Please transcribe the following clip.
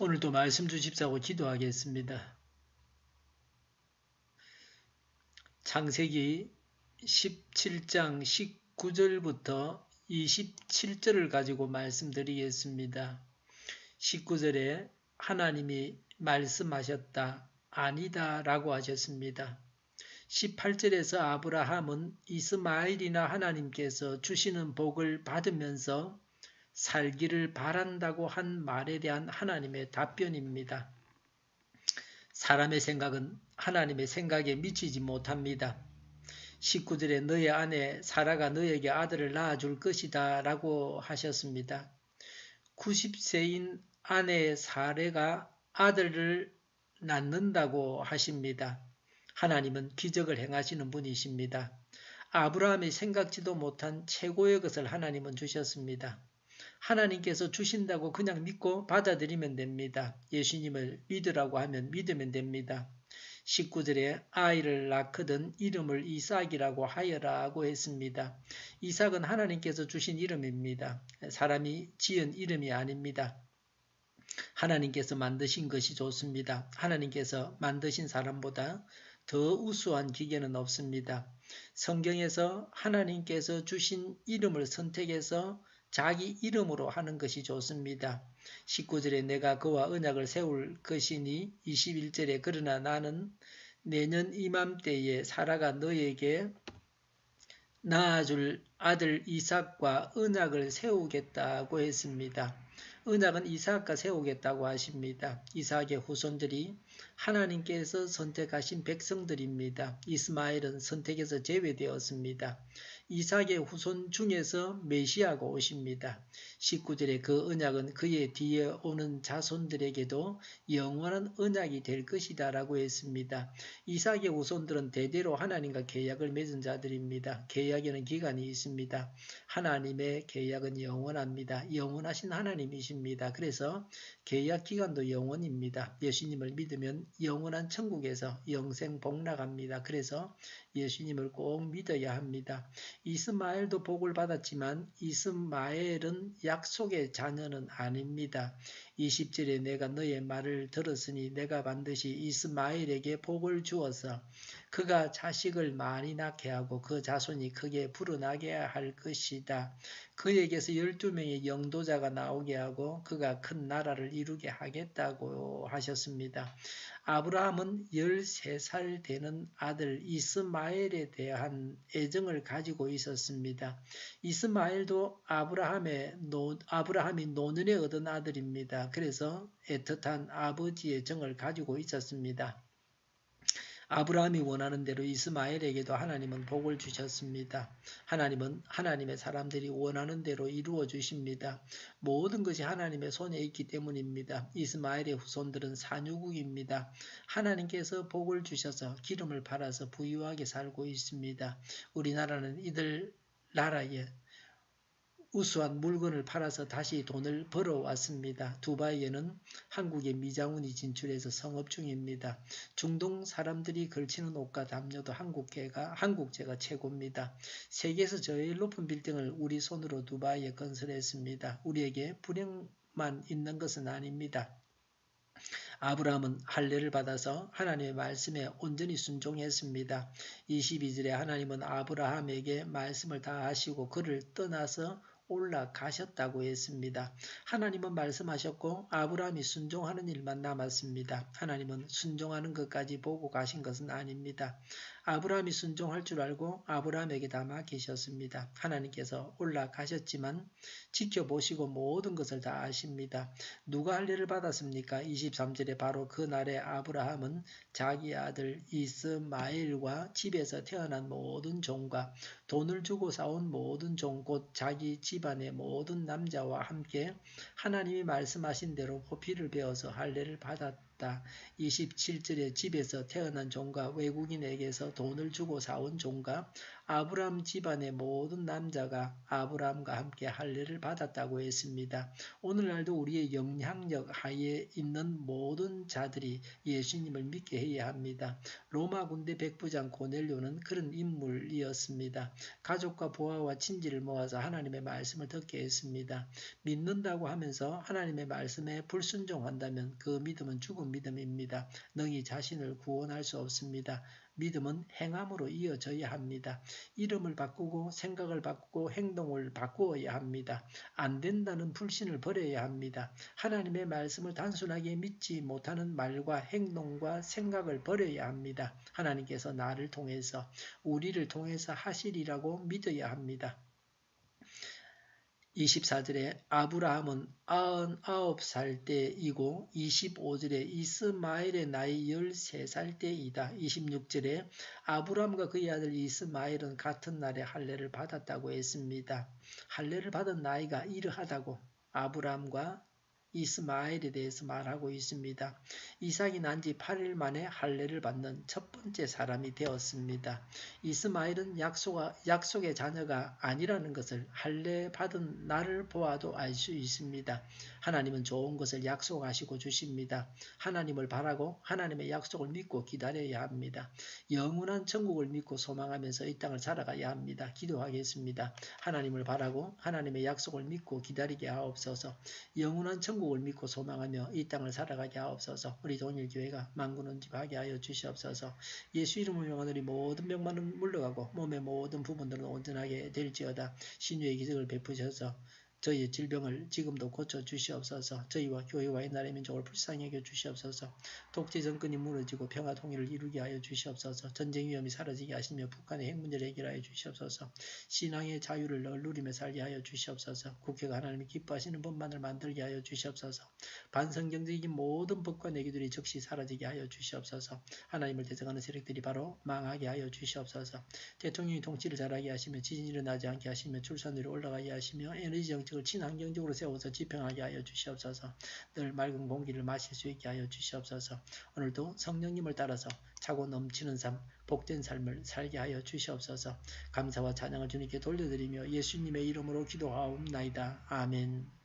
오늘도 말씀 주십사고 기도하겠습니다. 창세기 17장 19절부터 27절을 가지고 말씀드리겠습니다. 19절에 하나님이 말씀하셨다. 아니다 라고 하셨습니다. 18절에서 아브라함은 이스마엘이나 하나님께서 주시는 복을 받으면서 살기를 바란다고 한 말에 대한 하나님의 답변입니다. 사람의 생각은 하나님의 생각에 미치지 못합니다. 19절에 너의 아내 사라가 너에게 아들을 낳아줄 것이다 라고 하셨습니다. 90세인 아내 사레가 아들을 낳는다고 하십니다. 하나님은 기적을 행하시는 분이십니다. 아브라함이 생각지도 못한 최고의 것을 하나님은 주셨습니다. 하나님께서 주신다고 그냥 믿고 받아들이면 됩니다. 예수님을 믿으라고 하면 믿으면 됩니다. 19절에 아이를 낳거든 이름을 이삭이라고 하여라고 했습니다. 이삭은 하나님께서 주신 이름입니다. 사람이 지은 이름이 아닙니다. 하나님께서 만드신 것이 좋습니다. 하나님께서 만드신 사람보다 더 우수한 기계는 없습니다. 성경에서 하나님께서 주신 이름을 선택해서 자기 이름으로 하는 것이 좋습니다. 19절에 내가 그와 언약을 세울 것이니 21절에 그러나 나는 내년 이맘때에 사라가 너에게 낳아줄 아들 이삭과 언약을 세우겠다고 했습니다. 언약은 이삭과 세우겠다고 하십니다. 이삭의 후손들이 하나님께서 선택하신 백성들입니다. 이스마엘은 선택에서 제외되었습니다. 이삭의 후손 중에서 메시아가 오십니다. 19절에 그 언약은 그의 뒤에 오는 자손들에게도 영원한 언약이 될 것이다 라고 했습니다. 이삭의 후손들은 대대로 하나님과 계약을 맺은 자들입니다. 계약에는 기간이 있습니다. 하나님의 계약은 영원합니다. 영원하신 하나님이십니다. 그래서 계약 기간도 영원입니다. 예수님을 믿으면 영원한 천국에서 영생 복락합니다. 그래서 예수님을 꼭 믿어야 합니다. 이스마엘도 복을 받았지만 이스마엘은 약속의 자녀는 아닙니다. 20절에 내가 너의 말을 들었으니 내가 반드시 이스마엘에게 복을 주어서 그가 자식을 많이 낳게 하고 그 자손이 크게 불어나게 할 것이다. 그에게서 12명의 영도자가 나오게 하고 그가 큰 나라를 이루게 하겠다고 하셨습니다. 아브라함은 13살 되는 아들 이스마엘에 대한 애정을 가지고 있었습니다. 이스마엘도 아브라함이 노년에 얻은 아들입니다. 그래서 애틋한 아버지의 정을 가지고 있었습니다. 아브라함이 원하는 대로 이스마엘에게도 하나님은 복을 주셨습니다. 하나님은 하나님의 사람들이 원하는 대로 이루어 주십니다. 모든 것이 하나님의 손에 있기 때문입니다. 이스마엘의 후손들은 산유국입니다. 하나님께서 복을 주셔서 기름을 팔아서 부유하게 살고 있습니다. 우리나라는 이들 나라에 우수한 물건을 팔아서 다시 돈을 벌어왔습니다. 두바이에는 한국의 미장원이 진출해서 성업 중입니다. 중동 사람들이 걸치는 옷과 담요도 한국제가 최고입니다. 세계에서 제일 높은 빌딩을 우리 손으로 두바이에 건설했습니다. 우리에게 불행만 있는 것은 아닙니다. 아브라함은 할례를 받아서 하나님의 말씀에 온전히 순종했습니다. 22절에 하나님은 아브라함에게 말씀을 다 하시고 그를 떠나서 올라가셨다고 했습니다. 하나님은 말씀하셨고 아브라함이 순종하는 일만 남았습니다. 하나님은 순종하는 것까지 보고 가신 것은 아닙니다. 아브라함이 순종할 줄 알고 아브라함에게 다 맡기셨습니다. 하나님께서 올라가셨지만 지켜보시고 모든 것을 다 아십니다. 누가 할례를 받았습니까? 23절에 바로 그 날에 아브라함은 자기 아들 이스마엘과 집에서 태어난 모든 종과 돈을 주고 사온 모든 종 곧 자기 집안의 모든 남자와 함께 하나님이 말씀하신 대로 호피를 베어서 할례를 받았다. 27절에 집에서 태어난 종과 외국인에게서 돈을 주고 사온 종과 아브라함 집안의 모든 남자가 아브라함과 함께 할례를 받았다고 했습니다. 오늘날도 우리의 영향력 하에 있는 모든 자들이 예수님을 믿게 해야 합니다. 로마 군대 백부장 고넬료는 그런 인물이었습니다. 가족과 부하와 친지를 모아서 하나님의 말씀을 듣게 했습니다. 믿는다고 하면서 하나님의 말씀에 불순종한다면 그 믿음은 죽은 믿음입니다. 능히 자신을 구원할 수 없습니다. 믿음은 행함으로 이어져야 합니다. 이름을 바꾸고 생각을 바꾸고 행동을 바꾸어야 합니다. 안 된다는 불신을 버려야 합니다. 하나님의 말씀을 단순하게 믿지 못하는 말과 행동과 생각을 버려야 합니다. 하나님께서 나를 통해서 우리를 통해서 하시리라고 믿어야 합니다. 24절에 아브라함은 99살 때이고 25절에 이스마엘의 나이 13살 때이다. 26절에 아브라함과 그의 아들 이스마엘은 같은 날에 할례를 받았다고 했습니다. 할례를 받은 나이가 이러하다고 아브라함과 이스마엘에 대해서 말하고 있습니다. 이삭이 난 지 8일 만에 할례를 받는 첫 번째 사람이 되었습니다. 이스마엘은 약속의 자녀가 아니라는 것을 할례 받은 날을 보아도 알 수 있습니다. 하나님은 좋은 것을 약속하시고 주십니다. 하나님을 바라고 하나님의 약속을 믿고 기다려야 합니다. 영원한 천국을 믿고 소망하면서 이 땅을 살아가야 합니다. 기도하겠습니다. 하나님을 바라고 하나님의 약속을 믿고 기다리게 하옵소서. 영원한 천국을 믿고 소망하며 이 땅을 살아가게 하옵소서. 우리 동일교회가 만군원집하게 하여 주시옵소서. 예수 이름으로 명하노니 모든 병만은 물러가고 몸의 모든 부분들은 온전하게 될지어다. 신유의 기적을 베푸셔서 저희의 질병을 지금도 고쳐주시옵소서. 저희와 교회와의 나라의 민족을 불쌍히 여겨 주시옵소서. 독재 정권이 무너지고 평화 통일을 이루게 하여 주시옵소서. 전쟁 위험이 사라지게 하시며 북한의 핵 문제를 해결하여 주시옵소서. 신앙의 자유를 늘 누리며 살게 하여 주시옵소서. 국회가 하나님이 기뻐하시는 법만을 만들게 하여 주시옵소서. 반성경제적인 모든 법과 내기들이 즉시 사라지게 하여 주시옵소서. 하나님을 대적하는 세력들이 바로 망하게 하여 주시옵소서. 대통령이 통치를 잘하게 하시며 지진이 일어나지 않게 하시며 출산율이 올라가게 하시며 에너지 정책을 친환경적으로 세워서 집행하게 하여 주시옵소서. 늘 맑은 공기를 마실 수 있게 하여 주시옵소서. 오늘도 성령님을 따라서 차고 넘치는 삶, 복된 삶을 살게 하여 주시옵소서. 감사와 찬양을 주님께 돌려드리며 예수님의 이름으로 기도하옵나이다. 아멘.